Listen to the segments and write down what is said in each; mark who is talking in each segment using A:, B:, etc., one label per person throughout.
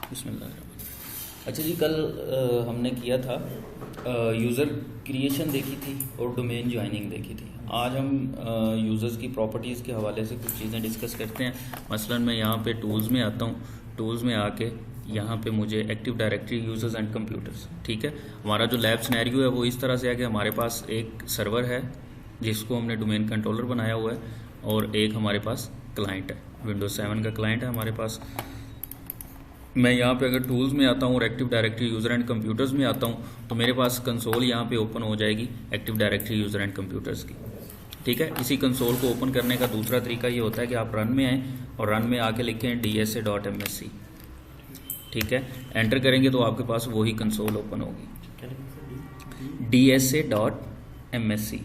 A: बिस्मिल्लाह। अच्छा जी, कल हमने किया था यूज़र क्रिएशन देखी थी और डोमेन ज्वाइनिंग देखी थी। आज हम यूज़र्स की प्रॉपर्टीज़ के हवाले से कुछ चीज़ें डिस्कस करते हैं। मसलन मैं यहाँ पे टूल्स में आता हूँ, टूल्स में आके यहाँ पे मुझे active directory users and computers, ठीक है। हमारा जो लैब सिनेरियो है वो इस तरह से है कि हमारे पास एक सर्वर है जिसको हमने डोमेन कंट्रोलर बनाया हुआ है और एक हमारे पास क्लाइंट है, विंडोज 7 का क्लाइंट है हमारे पास। मैं यहाँ पे अगर टूल्स में आता हूँ और active directory user and computers में आता हूँ तो मेरे पास कंसोल यहाँ पे ओपन हो जाएगी active directory user and computers की, ठीक है। इसी कंसोल को ओपन करने का दूसरा तरीका ये होता है कि आप रन में आएँ और रन में आके लिखें dsa.msc, ठीक है। एंटर करेंगे तो आपके पास वही कंसोल ओपन होगी, dsa.msc,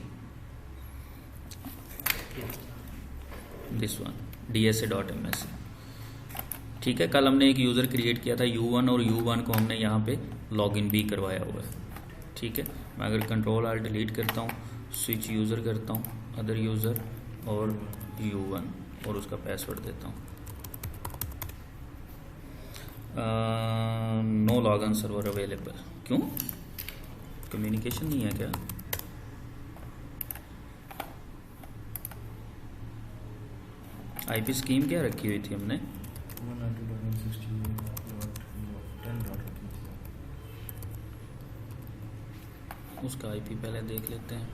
A: दिस वन dsa.msc, ठीक है। कल हमने एक यूज़र क्रिएट किया था U1 और U1 को हमने यहाँ पे लॉगिन भी करवाया हुआ है, ठीक है। मैं अगर कंट्रोल आर डिलीट करता हूँ, स्विच यूज़र करता हूँ, अदर यूज़र और U1 और उसका पासवर्ड देता हूँ। No login server available. क्यों? कम्युनिकेशन नहीं है क्या? आईपी स्कीम क्या रखी हुई थी हमने? उसका आईपी पहले देख लेते हैं।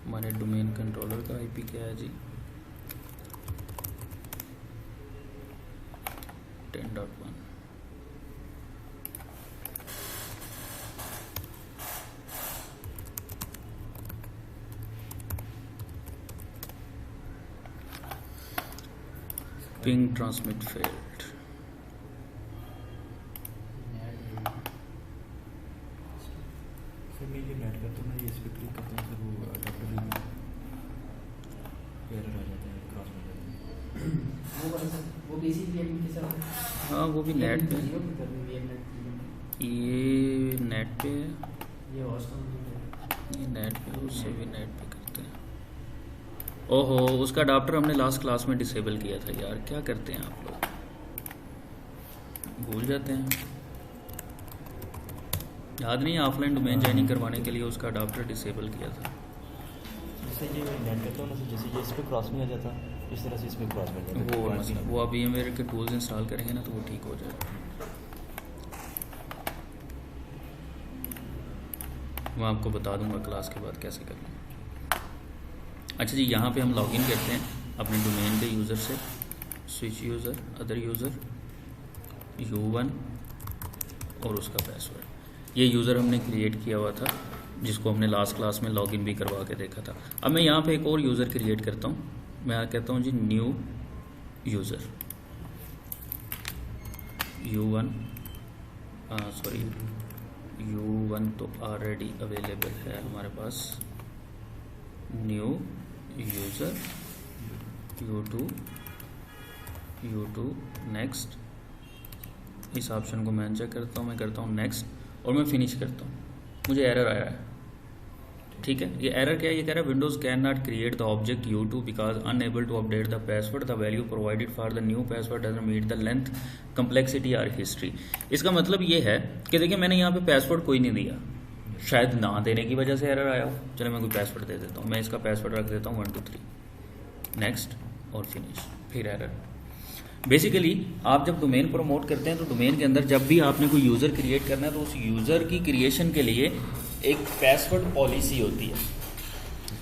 A: हमारे डोमेन कंट्रोलर का आईपी क्या है जी? 10.1। Ping transmit failed.
B: सर मैं ये नेट करता हूँ, मैं इस पर क्लिक करता हूँ, सर वो अडॉप्टर एरर आ जाता है, क्रॉस हो जाता है।
C: वो किसी वीएम के साथ,
A: हाँ वो भी नेट पे, ये नेट पे है,
C: ये होस्ट
A: ये नेट पे, उससे भी नेट पे करते हैं। ओहो, उसका अडाप्टर हमने लास्ट क्लास में डिसेबल किया था यार, क्या करते हैं आप लोग, भूल जाते हैं। याद नहीं, ऑफलाइन डोमेन ज्वाइनिंग करवाने के लिए उसका अडाप्टर डिसेबल किया था।
B: जैसे ये नेट करता हूँ ना सर, जैसे ये इस पर क्रॉस नहीं आ जाता, इस तरह से इसमें क्रॉस बन जाता है।
A: वो अभी ये मेरे के टूल्स इंस्टॉल करेंगे ना तो वो ठीक हो जाएगा। मैं आपको बता दूंगा क्लास के बाद कैसे करना है। अच्छा जी, यहाँ पे हम लॉगिन करते हैं अपने डोमेन के यूज़र से, switch user, other user, U1 और उसका पासवर्ड। ये यूज़र हमने क्रिएट किया हुआ था जिसको हमने लास्ट क्लास में लॉगिन भी करवा के देखा था। अब मैं यहाँ पे एक और यूज़र क्रिएट करता हूँ। मैं कहता हूँ जी new user, U1, sorry U1 तो ऑलरेडी अवेलेबल है हमारे पास। न्यू यूज़र, U2 नेक्स्ट, इस ऑप्शन को मैं चेक करता हूँ, मैं करता हूँ नेक्स्ट और मैं फिनिश करता हूँ। मुझे एरर आया है, ठीक है। ये एरर क्या है? ये कह रहा है Windows can not create the object U2 because unable to update the password, the value provided for the new password doesn't meet the length, complexity और हिस्ट्री। इसका मतलब ये है कि देखिए मैंने यहाँ पे पासवर्ड कोई नहीं दिया, शायद ना देने की वजह से एरर आया हो। चलो मैं कोई पासवर्ड दे देता हूँ, मैं इसका पासवर्ड रख देता हूँ 1 2 3, नेक्स्ट और फिनिश, फिर एरर। बेसिकली आप जब डोमेन प्रमोट करते हैं तो डोमेन के अंदर जब भी आपने कोई यूज़र क्रिएट करना है तो उस यूज़र की क्रिएशन के लिए एक पासवर्ड पॉलिसी होती है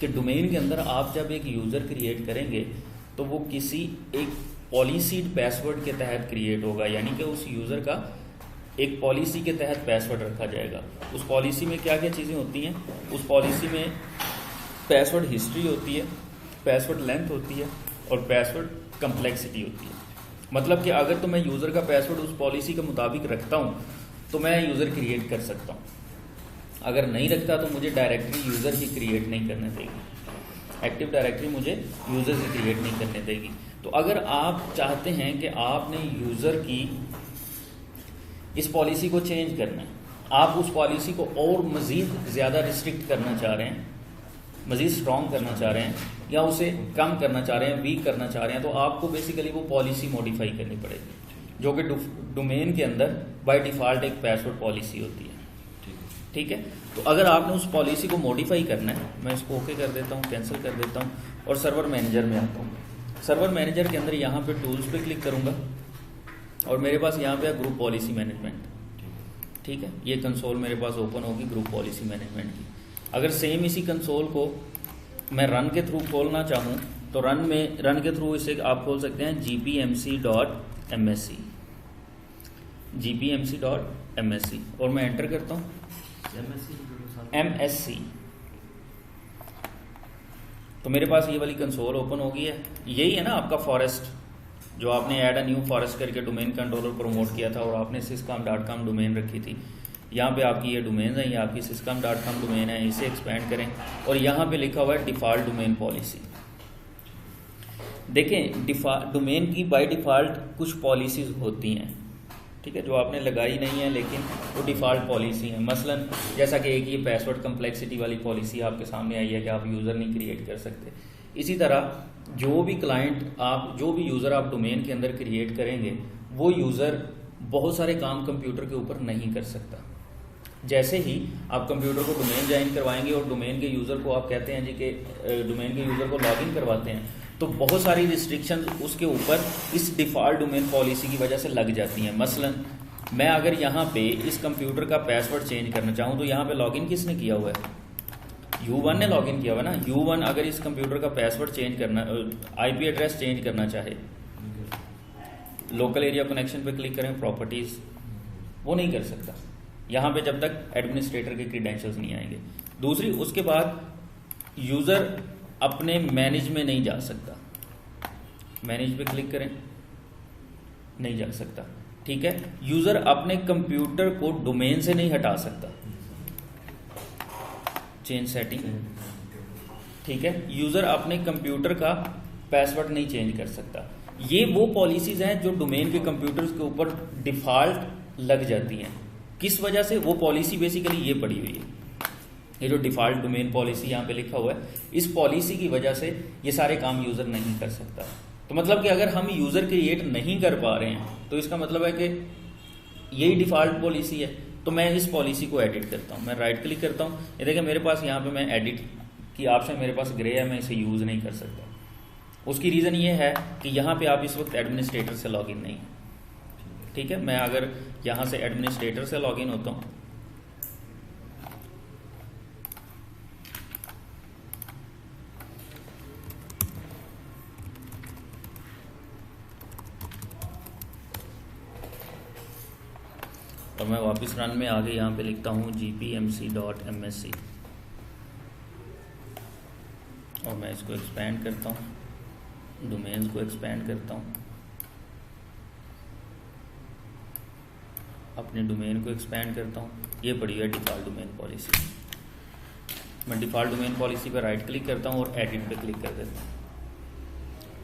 A: कि डोमेन के अंदर आप जब एक यूज़र क्रिएट करेंगे तो वो किसी एक पॉलिसीड पासवर्ड के तहत क्रिएट होगा, यानी कि उस यूज़र का एक पॉलिसी के तहत पासवर्ड रखा जाएगा। उस पॉलिसी में क्या क्या चीज़ें होती हैं? उस पॉलिसी में पासवर्ड हिस्ट्री होती है, पासवर्ड लेंथ होती है और पासवर्ड कम्प्लेक्सिटी होती है। मतलब कि अगर तो मैं यूज़र का पासवर्ड उस पॉलिसी के मुताबिक रखता हूँ तो मैं यूज़र क्रिएट कर सकता हूँ, अगर नहीं रखता तो मुझे डायरेक्टरी यूज़र ही क्रिएट नहीं करने देगी, एक्टिव डायरेक्टरी मुझे यूज़र ही क्रिएट नहीं करने देगी। तो अगर आप चाहते हैं कि आपने यूज़र की इस पॉलिसी को चेंज करना है, आप उस पॉलिसी को और मज़ीद ज़्यादा रिस्ट्रिक्ट करना चाह रहे हैं, मज़ीद स्ट्रॉन्ग करना चाह रहे हैं या उसे कम करना चाह रहे हैं, वीक करना चाह रहे हैं, तो आपको बेसिकली वो पॉलिसी मॉडिफाई करनी पड़ेगी, जो कि डोमेन के अंदर बाय डिफ़ॉल्ट एक पासवर्ड पॉलिसी होती है। ठीक है, तो अगर आपने उस पॉलिसी को मॉडिफाई करना है, मैं इसको ओके कर देता हूँ, कैंसिल कर देता हूँ और सर्वर मैनेजर में आता हूँ। सर्वर मैनेजर के अंदर यहाँ पे टूल्स पे क्लिक करूँगा और मेरे पास यहाँ पे है ग्रुप पॉलिसी मैनेजमेंट। ठीक है, ये कंसोल मेरे पास ओपन होगी ग्रुप पॉलिसी मैनेजमेंट की। अगर सेम इसी कंसोल को मैं रन के थ्रू खोलना चाहूँ तो रन के थ्रू इसे आप खोल सकते हैं gpmc.msc, gpmc.msc और मैं एंटर करता हूँ MSC। तो मेरे पास ये वाली कंसोल ओपन हो गई है। यही है ना आपका फॉरेस्ट, जो आपने ऐड अ न्यू फॉरेस्ट करके डोमेन कंट्रोलर प्रमोट किया था और आपने syscom.com डोमेन रखी थी। यहाँ पे आपकी ये डोमेन है, ये आपकी syscom.com डोमेन है, इसे एक्सपेंड करें और यहाँ पे लिखा हुआ है डिफ़ॉल्ट डोमेन पॉलिसी। देखें, डोमेन की बाय डिफ़ॉल्ट कुछ पॉलिसीज़ होती हैं, ठीक है, जो आपने लगाई नहीं है लेकिन वो डिफ़ॉल्ट पॉलिसी है। मसलन जैसा कि एक ये पासवर्ड कम्प्लेक्सिटी वाली पॉलिसी आपके सामने आई है कि आप यूज़र नहीं क्रिएट कर सकते। इसी तरह जो भी यूज़र आप डोमेन के अंदर क्रिएट करेंगे वो यूज़र बहुत सारे काम कंप्यूटर के ऊपर नहीं कर सकता। जैसे ही आप कंप्यूटर को डोमेन ज्वाइन करवाएंगे और डोमेन के यूज़र को आप कहते हैं जी कि डोमेन के यूज़र को लॉगिन करवाते हैं, तो बहुत सारी रिस्ट्रिक्शंस उसके ऊपर इस डिफ़ॉल्ट डोमेन पॉलिसी की वजह से लग जाती हैं। मसलन मैं अगर यहाँ पे इस कंप्यूटर का पासवर्ड चेंज करना चाहूँ तो यहाँ पे लॉगिन किसने किया हुआ है? U1 ने लॉगिन किया हुआ ना। U1 अगर इस कंप्यूटर का पासवर्ड चेंज करना, IP एड्रेस चेंज करना चाहे, लोकल एरिया कनेक्शन पे क्लिक करें, प्रॉपर्टीज़, वो नहीं कर सकता यहाँ पे जब तक एडमिनिस्ट्रेटर के क्रीडेंशियल्स नहीं आएंगे। दूसरी, उसके बाद यूज़र अपने मैनेज में नहीं जा सकता, मैनेज पे क्लिक करें, नहीं जा सकता। ठीक है, यूज़र अपने कंप्यूटर को डोमेन से नहीं हटा सकता, चेंज सेटिंग। ठीक है, यूज़र अपने कंप्यूटर का पासवर्ड नहीं चेंज कर सकता। ये वो पॉलिसीज़ हैं जो डोमेन के कंप्यूटर्स के ऊपर डिफ़ॉल्ट लग जाती हैं। किस वजह से? वो पॉलिसी बेसिकली ये पड़ी हुई है, ये जो डिफ़ॉल्ट डोमेन पॉलिसी यहाँ पे लिखा हुआ है, इस पॉलिसी की वजह से ये सारे काम यूज़र नहीं कर सकता। तो मतलब कि अगर हम यूज़र क्रिएट नहीं कर पा रहे हैं तो इसका मतलब है कि यही डिफ़ॉल्ट पॉलिसी है। तो मैं इस पॉलिसी को एडिट करता हूँ, मैं राइट क्लिक करता हूँ, ये देखिए मेरे पास यहाँ पे मैं एडिट की ऑप्शन मेरे पास ग्रे है, मैं इसे यूज़ नहीं कर सकता। उसकी रीज़न ये है कि यहाँ पे आप इस वक्त एडमिनिस्ट्रेटर से लॉगिन नहीं है। ठीक है, मैं अगर यहाँ से एडमिनिस्ट्रेटर से लॉगिन होता हूँ, और मैं वापस रन में आगे यहाँ पे लिखता हूँ gpmc.msc और मैं इसको एक्सपेंड करता हूँ, डोमेन्स को एक्सपेंड करता हूँ, अपने डोमेन को एक्सपेंड करता हूँ। ये पड़ी है डिफ़ॉल्ट डोमेन पॉलिसी। मैं डिफ़ॉल्ट डोमेन पॉलिसी पर राइट क्लिक करता हूँ और एडिट पे क्लिक कर देता हूँ।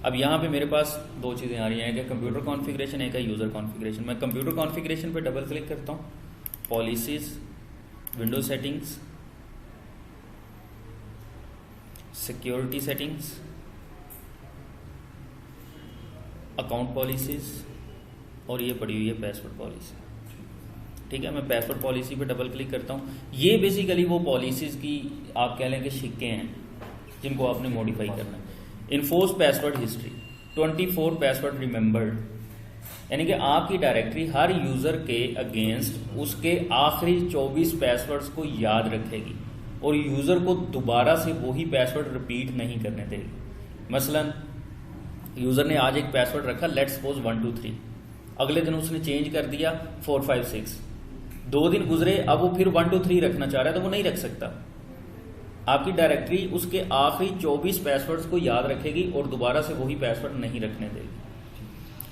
A: अब यहाँ पे मेरे पास दो चीज़ें आ रही हैं, एक कंप्यूटर कॉन्फ़िगरेशन, एक है यूज़र कॉन्फ़िगरेशन। मैं कंप्यूटर कॉन्फ़िगरेशन पे डबल क्लिक करता हूँ, policies, window settings, security settings, account policies और ये पड़ी हुई है पासवर्ड पॉलिसी। ठीक है, मैं पासवर्ड पॉलिसी पे डबल क्लिक करता हूँ। ये बेसिकली वो पॉलिसीज़ की आप कह लें कि शिक्के हैं जिनको आपने मॉडिफाई करना है। Enforce password history, 24 password remembered, यानी कि आपकी डायरेक्टरी हर यूज़र के अगेंस्ट उसके आखिरी 24 पासवर्ड्स को याद रखेगी और यूज़र को दोबारा से वही पासवर्ड रिपीट नहीं करने देगी। मसलन यूज़र ने आज एक पासवर्ड रखा, लेट्स सपोज 1 2 3, अगले दिन उसने चेंज कर दिया 4 5 6, 2 दिन गुजरे, अब वो फिर 1 2 3 रखना चाह रहा है तो वो नहीं रख सकता। आपकी डायरेक्टरी उसके आखिरी 24 पासवर्ड्स को याद रखेगी और दोबारा से वही पासवर्ड नहीं रखने देगी।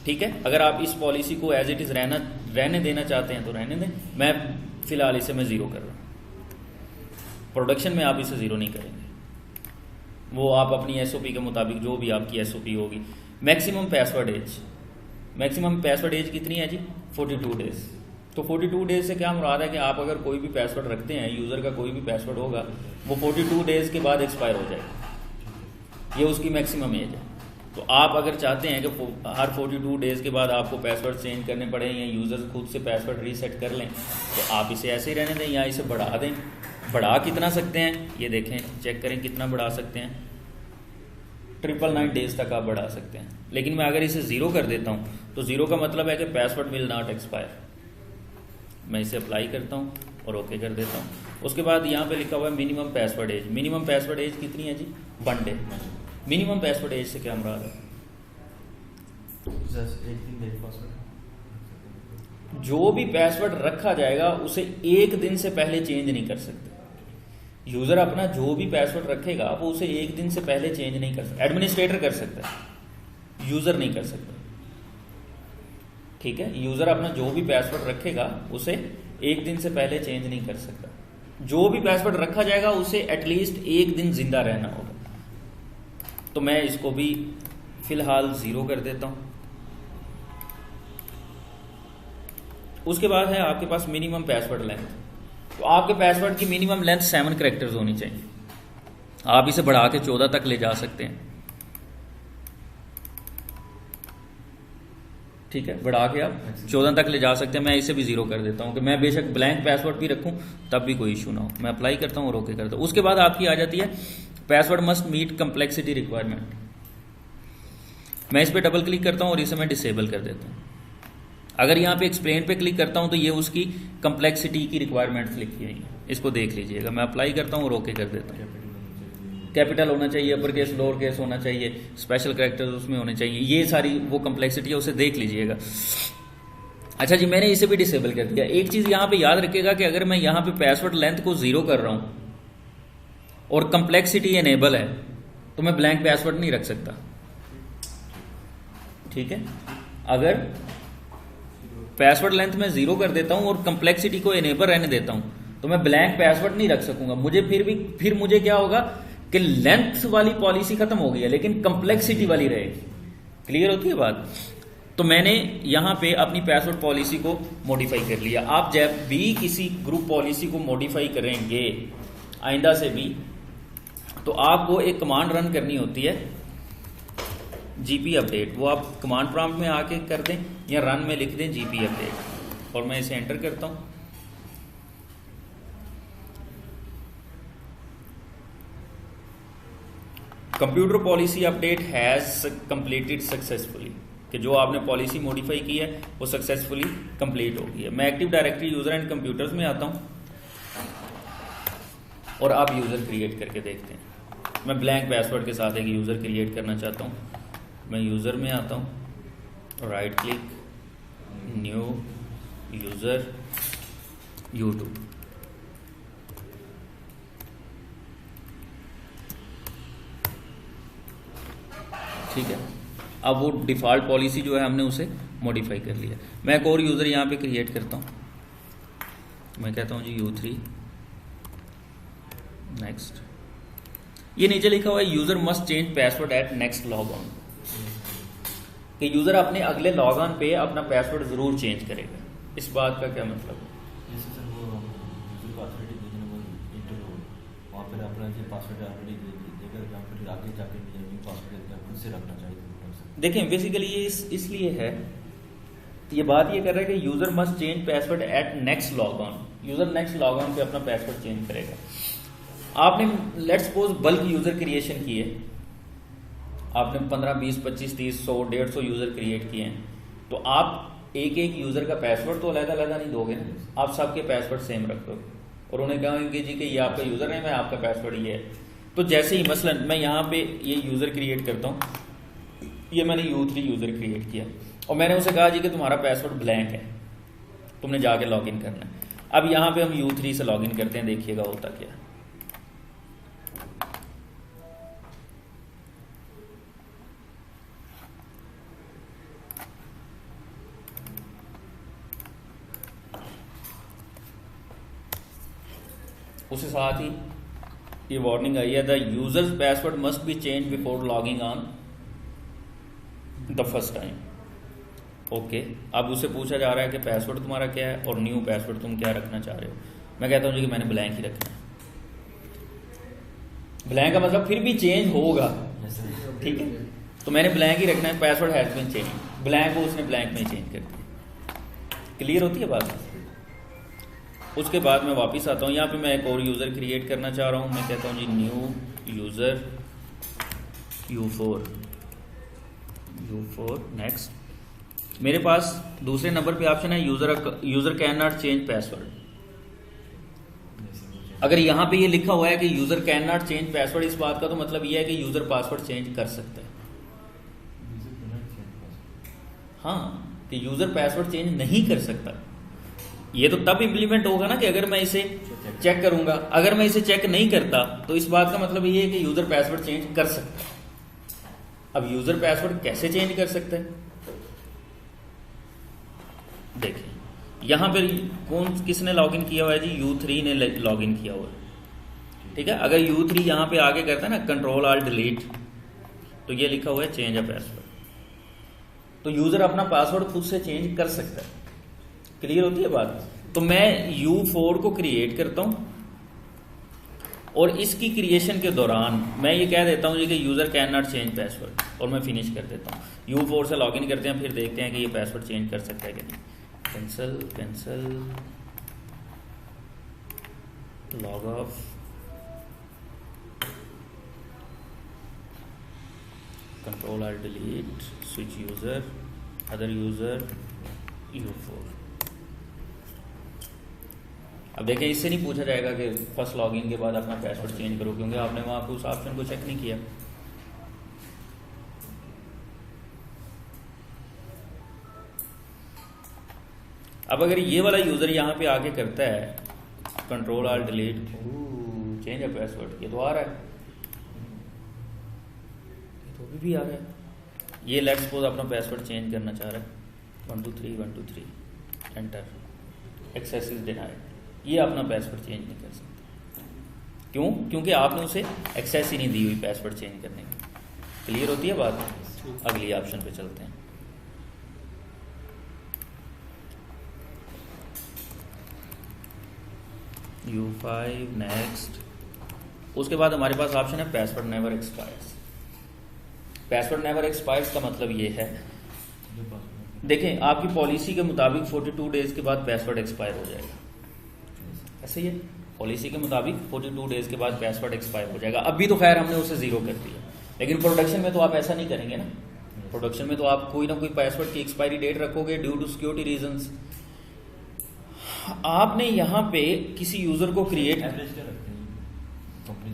A: ठीक है, अगर आप इस पॉलिसी को एज इट इज़ रहने देना चाहते हैं तो रहने दें। मैं फिलहाल इसे मैं 0 कर रहा हूँ। प्रोडक्शन में आप इसे 0 नहीं करेंगे, वो आप अपनी SOP के मुताबिक जो भी आपकी SOP होगी। Maximum password age, maximum password age कितनी है जी? 42 डेज। तो 42 डेज से क्या मुराद है कि आप अगर कोई भी पासवर्ड रखते हैं, यूज़र का कोई भी पासवर्ड होगा, वो 42 डेज के बाद एक्सपायर हो जाएगा, ये उसकी मैक्सिमम एज है। तो आप अगर चाहते हैं कि हर 42 डेज़ के बाद आपको पासवर्ड चेंज करने पड़े या यूज़र खुद से पासवर्ड रीसेट कर लें, तो आप इसे ऐसे ही रहने दें या इसे बढ़ा दें। बढ़ा कितना सकते हैं ये देखें, चेक करें कितना बढ़ा सकते हैं। 999 डेज़ तक आप बढ़ा सकते हैं। लेकिन मैं अगर इसे ज़ीरो कर देता हूँ तो ज़ीरो का मतलब है कि पासवर्ड विल नॉट एक्सपायर। मैं इसे अप्लाई करता हूँ और ओके कर देता हूँ। उसके बाद यहाँ पे लिखा हुआ है minimum password age. Minimum password age कितनी है जी? 1 डे। मिनिमम पासवर्ड एज से क्या मुराद है? जो भी पासवर्ड रखा जाएगा उसे 1 दिन से पहले चेंज नहीं कर सकते। यूज़र अपना जो भी पासवर्ड रखेगा वो उसे 1 दिन से पहले चेंज नहीं कर सकता। एडमिनिस्ट्रेटर कर सकता है, यूज़र नहीं कर सकता। ठीक है, यूज़र अपना जो भी पासवर्ड रखेगा उसे 1 दिन से पहले चेंज नहीं कर सकता। जो भी पासवर्ड रखा जाएगा उसे एटलीस्ट 1 दिन जिंदा रहना होगा। तो मैं इसको भी फिलहाल 0 कर देता हूं। उसके बाद है आपके पास मिनिमम पासवर्ड लेंथ। तो आपके पासवर्ड की मिनिमम लेंथ 7 कैरेक्टर्स होनी चाहिए। आप इसे बढ़ा के 14 तक ले जा सकते हैं। ठीक है, बढ़ा के आप 14 तक ले जा सकते हैं। मैं इसे भी 0 कर देता हूं कि मैं बेशक ब्लैंक पासवर्ड भी रखूं तब भी कोई इशू ना हो। मैं अप्लाई करता हूं और ओके करता हूं। उसके बाद आपकी आ जाती है password must meet complexity requirement. मैं इस पर डबल क्लिक करता हूं और इसे मैं डिसेबल कर देता हूं। अगर यहाँ पे एक्सप्लेन पे क्लिक करता हूं तो ये उसकी कंप्लेक्सिटी की रिक्वायरमेंट्स लिखी हुई हैं, इसको देख लीजिएगा। मैं अप्लाई करता हूं और ओके कर देता हूं। कैपिटल होना चाहिए, अपर केस, लोअर केस होना चाहिए, स्पेशल कैरेक्टर्स उसमें होने चाहिए, ये सारी वो कंप्लेक्सिटी है, उसे देख लीजिएगा। अच्छा जी, मैंने इसे भी डिसेबल कर दिया। एक चीज़ यहाँ पे याद रखिएगा कि अगर मैं यहाँ पे पासवर्ड लेंथ को 0 कर रहा हूँ और कंप्लेक्सिटी एनेबल है तो मैं ब्लैंक पासवर्ड नहीं रख सकता। ठीक है, अगर पासवर्ड लेंथ में 0 कर देता हूं और कंप्लेक्सिटी को एनेबल रहने देता हूं तो मैं ब्लैंक पासवर्ड नहीं रख सकूंगा। मुझे फिर मुझे क्या होगा कि लेंथ वाली पॉलिसी खत्म हो गई है लेकिन कंप्लेक्सिटी वाली रहेगी। क्लियर होती है बात? तो मैंने यहां पे अपनी पासवर्ड पॉलिसी को मॉडिफाई कर लिया। आप जब भी किसी ग्रुप पॉलिसी को मॉडिफाई करेंगे आइंदा से भी, तो आपको एक कमांड रन करनी होती है जीपी अपडेट। वो आप कमांड प्रॉम्प्ट में आके कर दें या रन में लिख दें जीपी अपडेट, और मैं इसे एंटर करता हूं। Computer policy update has completed successfully, कि जो आपने पॉलिसी मॉडिफाई की है वो सक्सेसफुली कंप्लीट हो गई है। मैं active directory user and computers में आता हूं और आप यूजर क्रिएट करके देखते हैं। मैं ब्लैंक पासवर्ड के साथ एक यूजर क्रिएट करना चाहता हूं। मैं यूजर में आता हूं, right click, new user, YouTube. ठीक है, अब वो डिफ़ॉल्ट पॉलिसी जो है हमने उसे मॉडिफाई कर लिया। मैं एक और यूज़र यहाँ पे क्रिएट करता हूँ। मैं कहता हूँ जी U3 नेक्स्ट। ये नीचे लिखा हुआ है user must change password at next log on, कि यूज़र अपने अगले लॉग ऑन पे अपना पासवर्ड ज़रूर चेंज करेगा। इस बात का क्या मतलब है?
B: जैसे सर वो यूजर को अथॉरिटी देने वो इंटर हो वहाँ पर अपना जो पासवर्ड ऑलरेडी देकर यहाँ पर आगे जाकर न्यू पासवर्ड खुद से रखना चाहिए।
A: देखें, बेसिकली ये इसलिए है, ये बात ये कर रहा है कि user must change password at next log on. User next log on पे अपना पासवर्ड चेंज करेगा। आपने let's suppose bulk user creation की है, आपने 15, 20, 25, 30, 100, 150 यूज़र क्रिएट किए हैं, तो आप एक एक यूज़र का पासवर्ड तो अलग-अलग नहीं दोगे ना, आप सबके पासवर्ड सेम रखोगे और उन्हें कहेंगे जी कि ये आपका यूज़र नेम है, आपका पासवर्ड ये है। तो जैसे ही मसलन मैं यहाँ पे ये यूज़र क्रिएट करता हूँ, ये मैंने U3 यूज़र क्रिएट किया और मैंने उसे कहा जी कि तुम्हारा पासवर्ड ब्लैंक है, तुमने जाके लॉगिन करना है। अब यहाँ पे हम U3 से लॉगिन करते हैं, देखिएगा होता क्या। उसके साथ ही ये वार्निंग आई है, the users password must be change before logging on the first time. Okay, अब उससे पूछा जा रहा है कि पासवर्ड तुम्हारा क्या है और न्यू पासवर्ड तुम क्या रखना चाह रहे हो। मैं कहता हूँ जी कि मैंने ब्लैंक ही रखना है। ब्लैंक का मतलब फिर भी चेंज होगा, ठीक है, तो मैंने ब्लैंक ही रखना है। Password has been change, blank को उसने ब्लैंक में चेंज कर दिया। क्लियर होती है बात। उसके बाद मैं वापस आता हूँ, यहाँ पे मैं एक और यूज़र क्रिएट करना चाह रहा हूँ। मैं कहता हूँ जी न्यू यूज़र U4 नेक्स्ट। मेरे पास दूसरे नंबर पे ऑप्शन है user can not change password. अगर यहाँ पे ये लिखा हुआ है कि user can not change password, इस बात का तो मतलब ये है कि यूज़र पासवर्ड चेंज कर सकता है। हाँ, कि यूज़र पासवर्ड चेंज नहीं कर सकता। ये तो तब इम्प्लीमेंट होगा ना कि अगर मैं इसे चेक करूंगा। अगर मैं इसे चेक नहीं करता तो इस बात का मतलब ये है कि यूज़र पासवर्ड चेंज कर सकता है। अब यूज़र पासवर्ड कैसे चेंज कर सकता है, देखिए यहां पर किसने लॉगिन किया हुआ है जी, U3 ने लॉगिन किया हुआ है, ठीक है। अगर U3 यहां पे आगे करता है ना Ctrl+Alt+Delete, तो ये लिखा हुआ है चेंज अ पासवर्ड, तो यूजर अपना पासवर्ड खुद से चेंज कर सकता है। क्लियर होती है बात। तो मैं U4 को क्रिएट करता हूं और इसकी क्रिएशन के दौरान मैं ये कह देता हूं कि user can not change password, और मैं फिनिश कर देता हूं। U4 से लॉगिन करते हैं, फिर देखते हैं कि ये पासवर्ड चेंज कर सकता है कि नहीं। Cancel log of, Ctrl+Alt+Delete, switch user, other user U4। अब देखें, इससे नहीं पूछा जाएगा कि फर्स्ट लॉगिन के बाद अपना पासवर्ड चेंज करो, क्योंकि आपने वहां पर उस ऑप्शन को चेक नहीं किया। अब अगर ये वाला यूजर यहाँ पे आके करता है Ctrl+Alt+Delete, चेंज अ पासवर्ड, ये तो आ रहा है, ये तो अभी भी आ रहा है। ये लेट्स सपोज अपना पासवर्ड चेंज करना चाह रहा है 123 एंटर, एक्सेस इज डिनाइड। ये अपना पासवर्ड चेंज नहीं कर सकता। क्यों? क्योंकि आपने उसे एक्सेस ही नहीं दी हुई पासवर्ड चेंज करने की। क्लियर होती है बात। अगली ऑप्शन पे चलते हैं। U5 next. उसके बाद हमारे पास ऑप्शन है password never expires. Password never expires का मतलब ये है, देखें आपकी पॉलिसी के मुताबिक 42 डेज के बाद पासवर्ड एक्सपायर हो जाएगा, ऐसे ही है। पॉलिसी के मुताबिक 42 डेज के बाद पासवर्ड एक्सपायर हो जाएगा। अभी तो खैर हमने उसे 0 कर दिया, लेकिन प्रोडक्शन में तो आप ऐसा नहीं करेंगे ना। प्रोडक्शन में तो आप कोई ना कोई पासवर्ड की एक्सपायरी डेट रखोगे ड्यू टू सिक्योरिटी रीजंस। आपने यहाँ पे किसी यूजर को क्रिएट,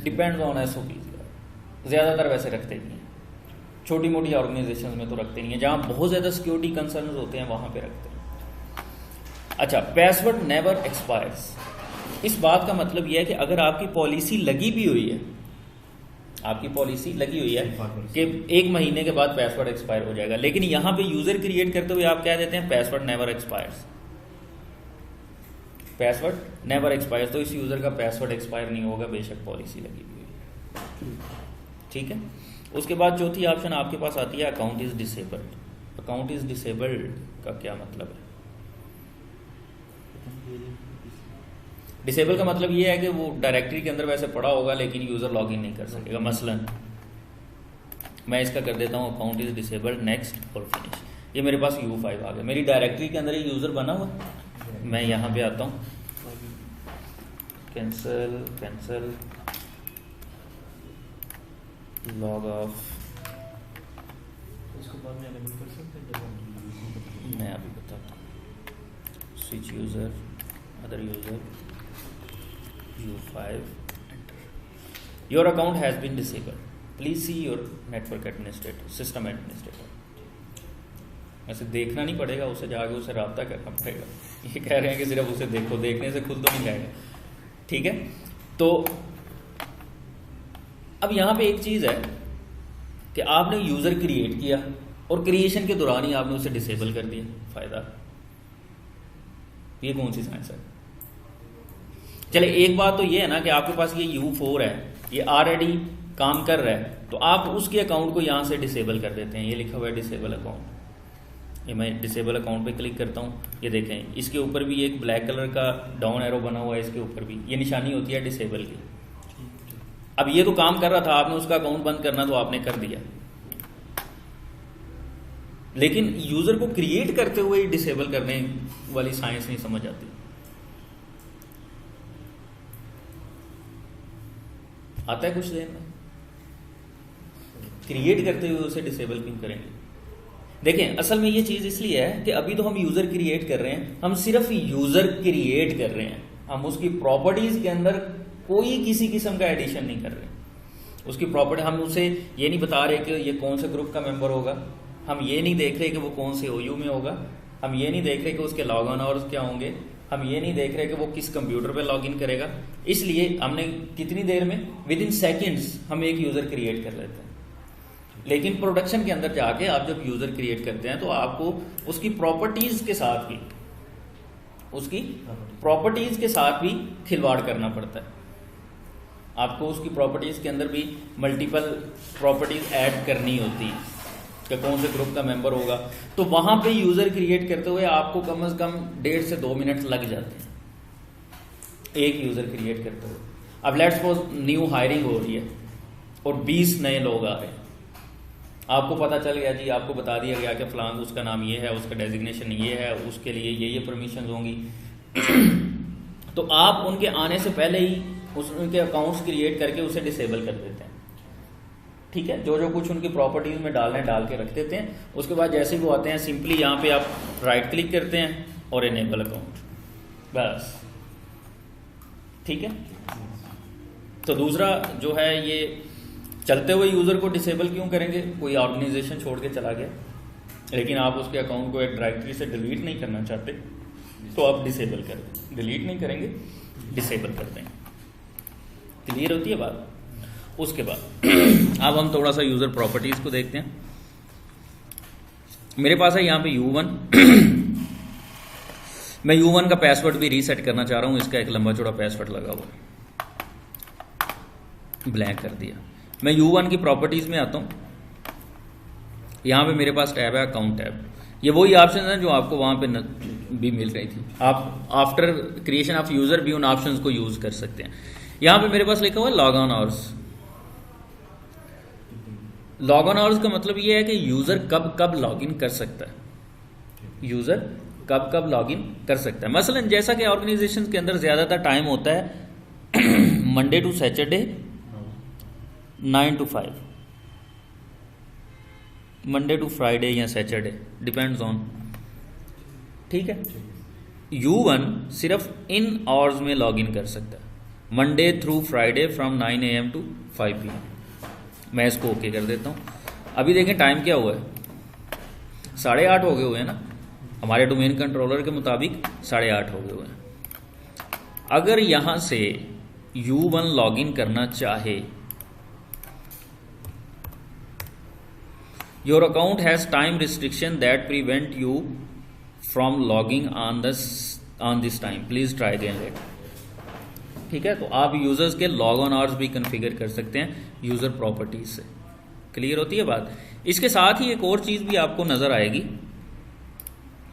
A: डिपेंड्स ऑन एसओपी, ज्यादातर वैसे रखते नहीं है। छोटी मोटी ऑर्गेनाइजेशन में तो रखते नहीं है, जहां बहुत ज्यादा सिक्योरिटी कंसर्न होते हैं वहां पे रखते हैं। अच्छा, पासवर्ड नेवर एक्सपायर्स, इस बात का मतलब यह है कि अगर आपकी पॉलिसी लगी भी हुई है, आपकी पॉलिसी लगी हुई है कि 1 महीने के बाद पासवर्ड एक्सपायर हो जाएगा, लेकिन यहां पे यूजर क्रिएट करते हुए आप क्या देते हैं, password never expires, password never expires. तो इस यूजर का पासवर्ड एक्सपायर नहीं होगा, बेशक पॉलिसी लगी हुई है, ठीक है। उसके बाद चौथी ऑप्शन आपके पास आती है account is disabled. Account is disabled का क्या मतलब है? डिसेबल का मतलब ये है कि वो डायरेक्टरी के अंदर वैसे पड़ा होगा लेकिन यूजर लॉगिन नहीं कर सकेगा। मसलन मैं इसका कर देता हूँ अकाउंट इज डिसेबल्ड नेक्स्ट और फिनिश। ये मेरे पास U5 आ गया, मेरी डायरेक्टरी के अंदर ये यूजर बना हुआ। मैं यहाँ पे आता हूँ, कैंसल लॉग ऑफ,
B: इसको बाद में एनेबल कर सकते हैं जब हम
A: मैं अभी बताता हूँ। Switch user, other user U5 enter. Your account has been disabled, please see your network administrator, system administrator. वैसे देखना नहीं पड़ेगा, उसे जाके उसे राब्ता करना पड़ेगा। ये कह रहे हैं कि सिर्फ उसे देखो, देखने से खुद तो नहीं जाएगा, ठीक है। तो अब यहां पे एक चीज है कि आपने यूजर क्रिएट किया और क्रिएशन के दौरान ही आपने उसे डिसेबल कर दिया। फायदा ये कौन सी साइंस है? चले, एक बात तो ये है ना कि आपके पास ये U4 है, ये ऑलरेडी काम कर रहा है, तो आप उसके अकाउंट को यहां से डिसेबल कर देते हैं। ये लिखा हुआ है डिसेबल अकाउंट, ये मैं डिसेबल अकाउंट पे क्लिक करता हूँ, ये देखें इसके ऊपर भी एक ब्लैक कलर का डाउन एरो बना हुआ है, इसके ऊपर भी ये निशानी होती है डिसेबल की। अब ये तो काम कर रहा था, आपने उसका अकाउंट बंद करना तो आपने कर दिया, लेकिन यूजर को क्रिएट करते हुए डिसेबल करने वाली साइंस नहीं समझ आती। आता है कुछ देर में, क्रिएट करते हुए उसे डिसेबल क्यों करेंगे? देखें असल में ये चीज इसलिए है कि अभी तो हम यूजर क्रिएट कर रहे हैं, हम सिर्फ यूजर क्रिएट कर रहे हैं, हम उसकी प्रॉपर्टीज के अंदर कोई किसी किस्म का एडिशन नहीं कर रहे। उसकी प्रॉपर्टी हम उसे ये नहीं बता रहे कि ये कौन से ग्रुप का मेंबर होगा, हम ये नहीं देख रहे कि वो कौन से ओयू में होगा, हम ये नहीं देख रहे कि उसके लॉग ऑन आवर्स क्या होंगे, हम ये नहीं देख रहे कि वो किस कंप्यूटर पे लॉगिन करेगा। इसलिए हमने कितनी देर में, विद इन सेकेंड्स हम एक यूजर क्रिएट कर लेते हैं। लेकिन प्रोडक्शन के अंदर जाके आप जब यूजर क्रिएट करते हैं तो आपको उसकी प्रॉपर्टीज के साथ भी, उसकी प्रॉपर्टीज के साथ भी खिलवाड़ करना पड़ता है। आपको उसकी प्रॉपर्टीज के अंदर भी मल्टीपल प्रॉपर्टीज ऐड करनी होती है कि कौन से ग्रुप का मेंबर होगा। तो वहां पे यूजर क्रिएट करते हुए आपको कम से कम 1.5 से 2 मिनट लग जाते हैं एक यूजर क्रिएट करते हुए। अब लेट्स सपोज न्यू हायरिंग हो रही है और 20 नए लोग आ रहे हैं, आपको पता चल गया जी, आपको बता दिया गया कि फलान उसका नाम ये है, उसका डेजिग्नेशन ये है, उसके लिए ये परमिशन होंगी। तो आप उनके आने से पहले ही उनके अकाउंट्स क्रिएट करके उसे डिसेबल कर देते हैं। ठीक है, जो जो कुछ उनकी प्रॉपर्टीज में डालना है डाल के रख देते हैं। उसके बाद जैसे ही वो आते हैं सिंपली यहाँ पे आप राइट क्लिक करते हैं और इनेबल अकाउंट, बस। ठीक है, तो दूसरा जो है ये चलते हुए यूजर को डिसेबल क्यों करेंगे? कोई ऑर्गेनाइजेशन छोड़ के चला गया लेकिन आप उसके अकाउंट को एक डायरेक्टरी से डिलीट नहीं करना चाहते तो आप डिसेबल कर दें, डिलीट नहीं करेंगे, डिसेबल कर देंगे। क्लियर होती है बात? उसके बाद अब हम थोड़ा सा यूजर प्रॉपर्टीज को देखते हैं। मेरे पास है यहाँ पे U1 मैं U1 का पासवर्ड भी रीसेट करना चाह रहा हूं, इसका एक लंबा चौड़ा पासवर्ड लगा हुआ है, ब्लैंक कर दिया। मैं U1 की प्रॉपर्टीज में आता हूं, यहां पे मेरे पास टैब है अकाउंट टैब। ये वही ऑप्शन है जो आपको वहां पे भी मिल रही थी, आप आफ्टर क्रिएशन ऑफ यूजर भी उन ऑप्शंस को यूज कर सकते हैं। यहां पे मेरे पास लिखा हुआ है log on hours. Log on hours का मतलब ये है कि यूजर कब कब लॉगिन कर सकता है, यूजर कब कब लॉगिन कर सकता है। मसलन जैसा कि ऑर्गेनाइजेशन के अंदर ज्यादातर टाइम होता है Monday to Saturday 9 to 5, Monday to Friday या सैटरडे, डिपेंड्स ऑन। ठीक है, U1 सिर्फ इन आवर्स में लॉगिन कर सकता है, Monday through Friday from 9 AM to 5 PM। मैं इसको ओके कर देता हूं। अभी देखें टाइम क्या हुआ है, 8:30 हो गए हुए हैं ना, हमारे डोमेन कंट्रोलर के मुताबिक 8:30 हो गए हुए हैं। अगर यहां से U1 लॉगिन करना चाहे, your account has time restriction that prevent you from logging on this time, please try again later। ठीक है, तो आप यूजर्स के लॉग ऑन आवर्स भी कॉन्फ़िगर कर सकते हैं यूजर प्रॉपर्टीज से। क्लियर होती है बात? इसके साथ ही एक और चीज भी आपको नजर आएगी।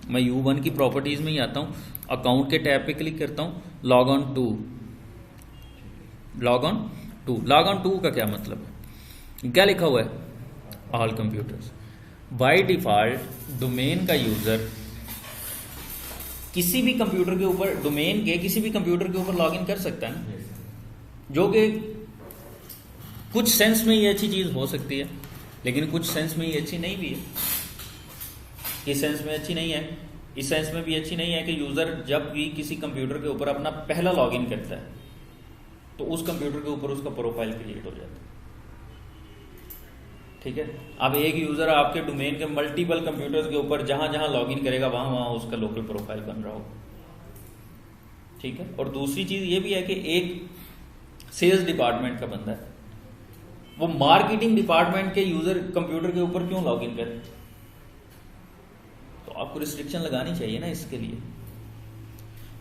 A: मैं U1 की प्रॉपर्टीज में ही आता हूं, अकाउंट के टैब पे क्लिक करता हूं, log on to. Log on to का क्या मतलब है? क्या लिखा हुआ है? All computers. By default domain का यूजर किसी भी कंप्यूटर के ऊपर, डोमेन के किसी भी कंप्यूटर के ऊपर लॉगिन कर सकता है ना, जो कि कुछ सेंस में ये अच्छी चीज हो सकती है लेकिन कुछ सेंस में ये अच्छी नहीं भी है। किस सेंस में अच्छी नहीं है? इस सेंस में भी अच्छी नहीं है कि यूजर जब भी किसी कंप्यूटर के ऊपर अपना पहला लॉगिन करता है तो उस कंप्यूटर के ऊपर उसका प्रोफाइल क्रिएट हो जाता है। ठीक है, अब एक यूजर आपके डोमेन के मल्टीपल कंप्यूटर्स के ऊपर जहां जहां लॉगिन करेगा वहां वहां उसका लोकल प्रोफाइल बन रहा होगा। ठीक है, और दूसरी चीज ये भी है कि एक सेल्स डिपार्टमेंट का बंदा है, वो मार्केटिंग डिपार्टमेंट के यूजर कंप्यूटर के ऊपर क्यों लॉगिन करे? तो आपको रिस्ट्रिक्शन लगानी चाहिए ना इसके लिए।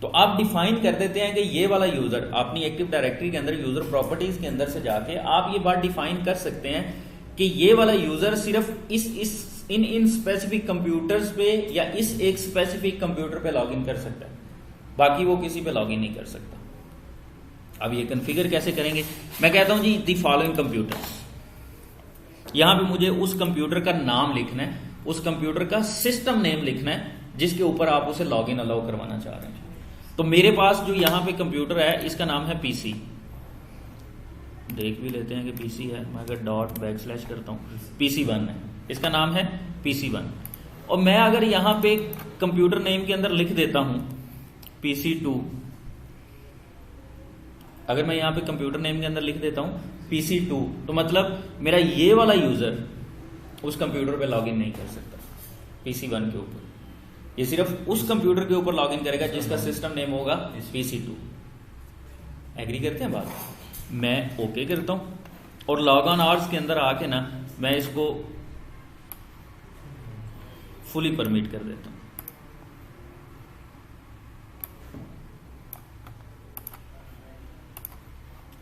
A: तो आप डिफाइन कर देते हैं कि ये वाला यूजर, अपनी एक्टिव डायरेक्टरी के अंदर यूजर प्रॉपर्टीज के अंदर से जाके आप ये बात डिफाइन कर सकते हैं कि ये वाला यूजर सिर्फ इस इन स्पेसिफिक कंप्यूटर्स पे या इस एक स्पेसिफिक कंप्यूटर पे लॉगिन कर सकता है, बाकी वो किसी पे लॉगिन नहीं कर सकता। अब ये कॉन्फ़िगर कैसे करेंगे? मैं कहता हूं जी दी फॉलोइंग कंप्यूटर्स, यहां पे मुझे उस कंप्यूटर का नाम लिखना है, उस कंप्यूटर का सिस्टम नेम लिखना है जिसके ऊपर आप उसे लॉगिन अलाउ करवाना चाह रहे हैं। तो मेरे पास जो यहां पे कंप्यूटर है इसका नाम है पीसी, देख भी लेते हैं कि पीसी है। मैं अगर .बैकस्लैश करता हूं PC1 है, इसका नाम है PC1। और मैं अगर यहां पे कंप्यूटर नेम के अंदर लिख देता हूं PC2, अगर मैं यहां पे कंप्यूटर नेम के अंदर लिख देता हूं PC2, तो मतलब मेरा ये वाला यूजर उस कंप्यूटर पे लॉगिन नहीं कर सकता PC1 के ऊपर, ये सिर्फ उस कंप्यूटर के ऊपर लॉगिन करेगा जिसका सिस्टम नेम होगा PC2। एग्री करते हैं बात? मैं ओके करता हूं और लॉग ऑन आवर्स के अंदर आके ना मैं इसको फुली परमिट कर देता हूं।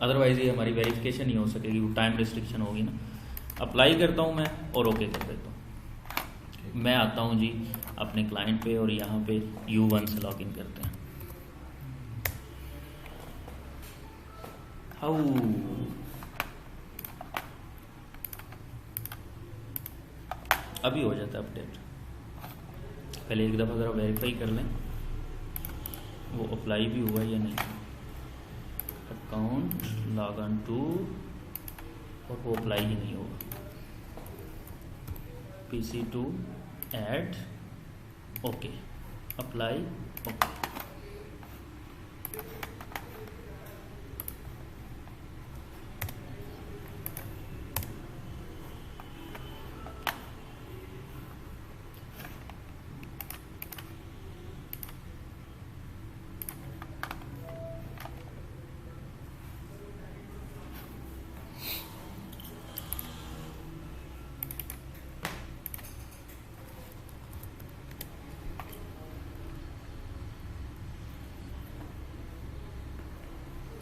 A: अदरवाइज ये हमारी वेरिफिकेशन नहीं हो सकेगी, वो टाइम रिस्ट्रिक्शन होगी ना। अप्लाई करता हूं मैं और ओके कर देता हूं। मैं आता हूं जी अपने क्लाइंट पे और यहां पे U1 से लॉगिन करते हैं। हाउ अभी हो जाता है अपडेट। पहले एक दफ़ा ज़रा वेरीफाई कर लें वो अप्लाई भी हुआ या नहीं। अकाउंट लॉग ऑन टू, और वो अप्लाई ही नहीं होगा। PC2 add, okay, apply, okay.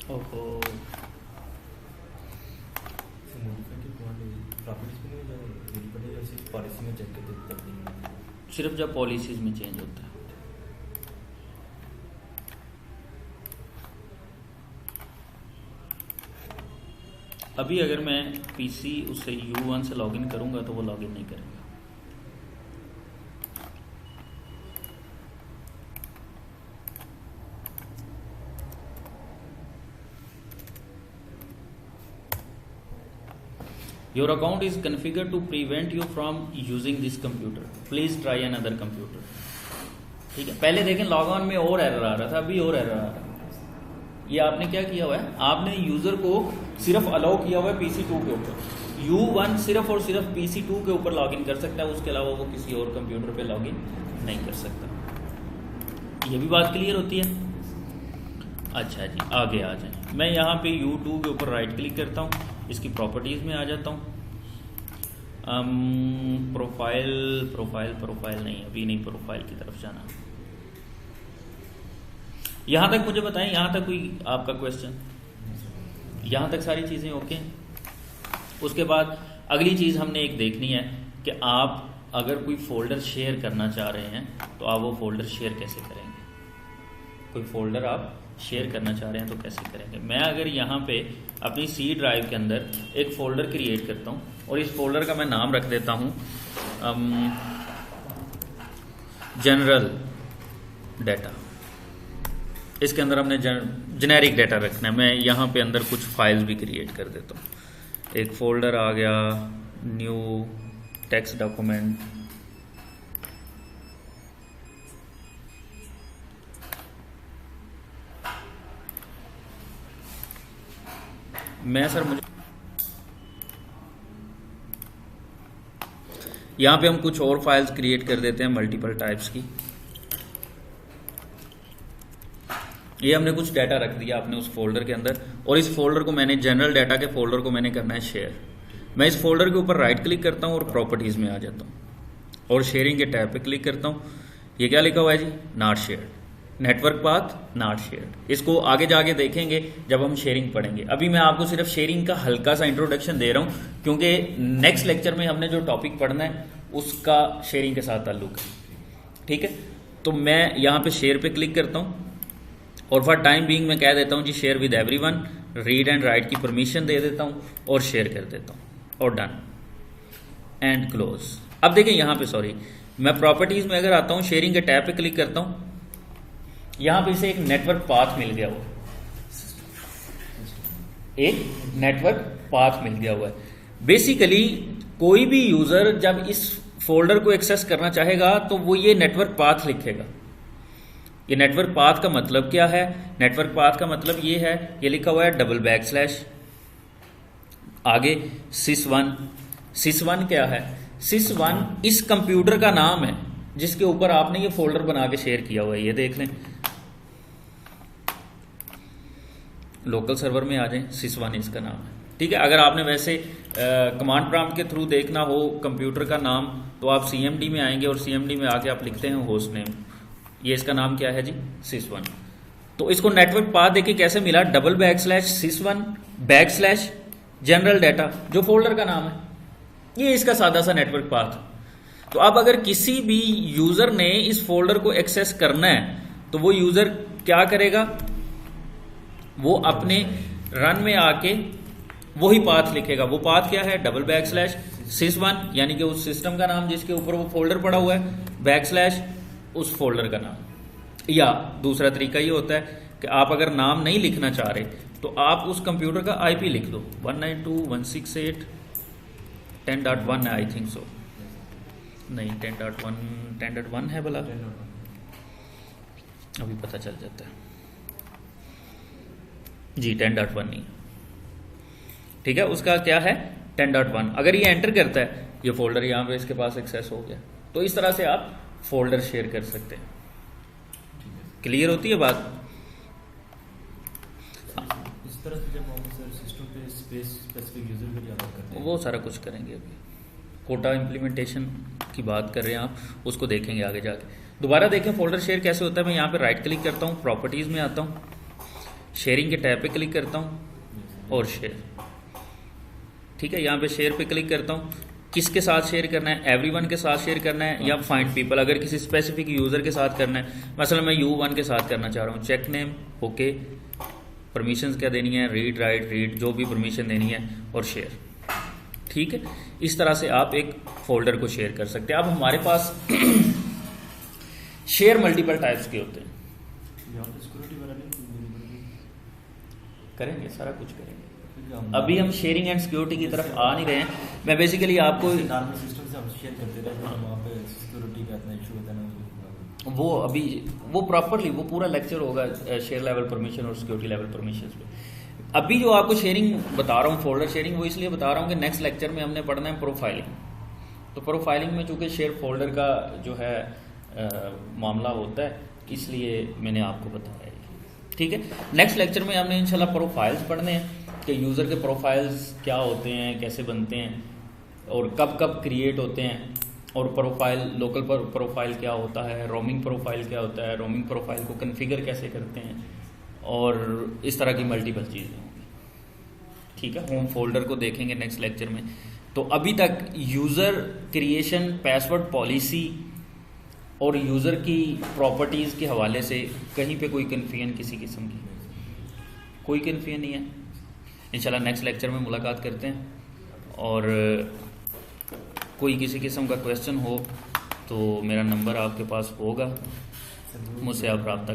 A: ओहो, सिर्फ जब पॉलिसीज में चेंज होता है। अभी अगर मैं PC उससे U1 से लॉगिन करूंगा तो वो लॉगिन नहीं करेगा। Your account is configured to prevent you from using this computer. Please try another computer. ठीक है, पहले देखें लॉग ऑन में और एरर आ रहा था, अभी और एरर आ रहा है। ये आपने क्या किया हुआ है? आपने यूजर को सिर्फ अलाउ किया हुआ है PC2 के ऊपर। U1 सिर्फ और सिर्फ PC2 के ऊपर लॉगिन कर सकता है, उसके अलावा वो किसी और कंप्यूटर पे लॉगिन नहीं कर सकता। ये भी बात क्लियर होती है? अच्छा जी, आगे आ जाए। मैं यहाँ पे U2 के ऊपर राइट क्लिक करता हूँ, इसकी प्रॉपर्टीज़ में आ जाता हूँ। प्रोफाइल नहीं, अभी नहीं प्रोफाइल की तरफ जाना। यहाँ तक मुझे बताएं, यहाँ तक कोई आपका क्वेश्चन? यहाँ तक सारी चीज़ें ओके। उसके बाद अगली चीज़ हमने एक देखनी है कि आप अगर कोई फोल्डर शेयर करना चाह रहे हैं तो आप वो फोल्डर शेयर कैसे करेंगे। कोई फोल्डर आप शेयर करना चाह रहे हैं तो कैसे करेंगे। मैं अगर यहाँ पे अपनी C ड्राइव के अंदर एक फ़ोल्डर क्रिएट करता हूँ और इस फोल्डर का मैं नाम रख देता हूँ जनरल डाटा। इसके अंदर हमने जेनेरिक डाटा रखना है। मैं यहाँ पे अंदर कुछ फाइल्स भी क्रिएट कर देता हूँ। एक फ़ोल्डर आ गया, न्यू टेक्स्ट डॉक्यूमेंट, मैं सर मुझे यहाँ पे हम कुछ और फाइल्स क्रिएट कर देते हैं मल्टीपल टाइप्स की। ये हमने कुछ डाटा रख दिया अपने उस फोल्डर के अंदर और इस फोल्डर को मैंने जनरल डाटा के फोल्डर को मैंने करना है शेयर। मैं इस फोल्डर के ऊपर राइट क्लिक करता हूँ और प्रॉपर्टीज़ में आ जाता हूँ और शेयरिंग के टैब पे क्लिक करता हूँ। ये क्या लिखा हुआ है जी? Not shared, network path not shared. इसको आगे जाके देखेंगे जब हम शेयरिंग पढ़ेंगे। अभी मैं आपको सिर्फ शेयरिंग का हल्का सा इंट्रोडक्शन दे रहा हूँ क्योंकि नेक्स्ट लेक्चर में हमने जो टॉपिक पढ़ना है उसका शेयरिंग के साथ ताल्लुक है। ठीक है, तो मैं यहाँ पे शेयर पे क्लिक करता हूँ और फॉर टाइम बीइंग मैं कह देता हूँ जी share with everyone, read and write की परमिशन दे देता हूँ और शेयर कर देता हूँ और डन एंड क्लोज। अब देखिए यहाँ पे सॉरी मैं प्रॉपर्टीज में अगर आता हूँ, शेयरिंग के टैब पे क्लिक करता हूँ, यहाँ पे इसे एक नेटवर्क पाथ मिल गया हुआ है, एक नेटवर्क पाथ मिल गया हुआ है। बेसिकली कोई भी यूजर जब इस फोल्डर को एक्सेस करना चाहेगा तो वो ये नेटवर्क पाथ लिखेगा। ये नेटवर्क पाथ का मतलब क्या है? नेटवर्क पाथ का मतलब ये है, ये लिखा हुआ है // आगे sys1। sys1 क्या है? sys1 इस कंप्यूटर का नाम है जिसके ऊपर आपने ये फोल्डर बना के शेयर किया हुआ है। ये देख लें, लोकल सर्वर में आ जाएं, sys1 इसका नाम है। ठीक है, अगर आपने वैसे कमांड प्रॉम्प्ट के थ्रू देखना हो कंप्यूटर का नाम तो आप CMD में आएंगे और CMD में आके आप लिखते हैं होस्ट नेम, ये इसका नाम क्या है जी? sys1। तो इसको नेटवर्क पाथ देखिए कैसे मिला, // sys1 / जनरल डाटा जो फोल्डर का नाम है, ये इसका सादा सा नेटवर्क पाथ। तो अब अगर किसी भी यूजर ने इस फोल्डर को एक्सेस करना है तो वो यूजर क्या करेगा? वो अपने रन में आके वही पाथ लिखेगा। वो पाथ क्या है? // sys1 यानी कि उस सिस्टम का नाम जिसके ऊपर वो फोल्डर पड़ा हुआ है, / उस फोल्डर का नाम। या दूसरा तरीका ये होता है कि आप अगर नाम नहीं लिखना चाह रहे तो आप उस कंप्यूटर का IP लिख दो, 192.168.10.1 है आई थिंक सो, नहीं 10.1 है भला, अभी पता चल जाता है जी, 10.1 नहीं। ठीक है, उसका क्या है? 10.1। अगर ये एंटर करता है ये फोल्डर यहाँ पे इसके पास एक्सेस हो गया। तो इस तरह से आप फोल्डर शेयर कर सकते हैं। क्लियर होती है बात?
B: इस तरह से जब हम सर सिस्टम पे स्पेस स्पेसिफिक यूजर के लिए बात करते हैं,
A: वो सारा कुछ करेंगे। अभी कोटा इम्प्लीमेंटेशन की बात कर रहे हैं आप, उसको देखेंगे आगे जाके। दोबारा देखें फोल्डर शेयर कैसे होता है। मैं यहाँ पे राइट क्लिक करता हूँ, प्रॉपर्टीज में आता हूँ, शेयरिंग के टैब पे क्लिक करता हूँ और शेयर। ठीक है, यहाँ पे शेयर पे क्लिक करता हूँ। किसके साथ शेयर करना है? एवरीवन के साथ शेयर करना है या फाइंड पीपल? अगर किसी स्पेसिफिक यूजर के साथ करना है, मसलन मैं U1 के साथ करना चाह रहा हूँ, चेक नेम, ओके, परमिशंस क्या देनी है, रीड राइट रीड, जो भी परमिशन देनी है और शेयर। ठीक है, इस तरह से आप एक फोल्डर को शेयर कर सकते हैं। अब हमारे पास शेयर मल्टीपल टाइप्स के होते हैं।
B: यहाँ पे सिक्योरिटी वाला नहीं
A: करेंगे, सारा कुछ करेंगे। अभी हम शेयरिंग एंड सिक्योरिटी की तरफ आ नहीं रहे हैं। मैं बेसिकली आपको
B: नॉर्मल सिस्टम से हम शेयर करते रहते हैं, वहाँ पे सिक्योरिटी का इतना इशू होता है ना,
A: वो अभी वो प्रॉपरली वो पूरा लेक्चर होगा शेयर लेवल परमिशन और सिक्योरिटी लेवल परमिशन पे। अभी जो आपको शेयरिंग बता रहा हूँ, फोल्डर शेयरिंग, वो इसलिए बता रहा हूँ कि नेक्स्ट लेक्चर में हमने पढ़ना है प्रोफाइलिंग। तो प्रोफाइलिंग में चूँकि शेयर फोल्डर का जो है मामला होता है, इसलिए मैंने आपको बताया। ठीक है, नेक्स्ट लेक्चर में हमने इंशाल्लाह प्रोफाइल्स पढ़ने हैं कि यूज़र के प्रोफाइल्स क्या होते हैं, कैसे बनते हैं और कब कब क्रिएट होते हैं, और प्रोफाइल लोकल प्रोफाइल क्या होता है, रोमिंग प्रोफाइल क्या होता है, रोमिंग प्रोफाइल को कन्फिगर कैसे करते हैं, और इस तरह की मल्टीपल चीज़ें होंगी। ठीक है, होम फोल्डर को देखेंगे नेक्स्ट लेक्चर में। तो अभी तक यूज़र क्रिएशन, पासवर्ड पॉलिसी और यूज़र की प्रॉपर्टीज़ के हवाले से कहीं पे कोई कन्फ्यूजन किसी किस्म की कोई कन्फ्यूजन नहीं है। इंशाल्लाह नेक्स्ट लेक्चर में मुलाकात करते हैं, और कोई किसी किस्म का क्वेश्चन हो तो मेरा नंबर आपके पास होगा, मुझसे आप रब्ता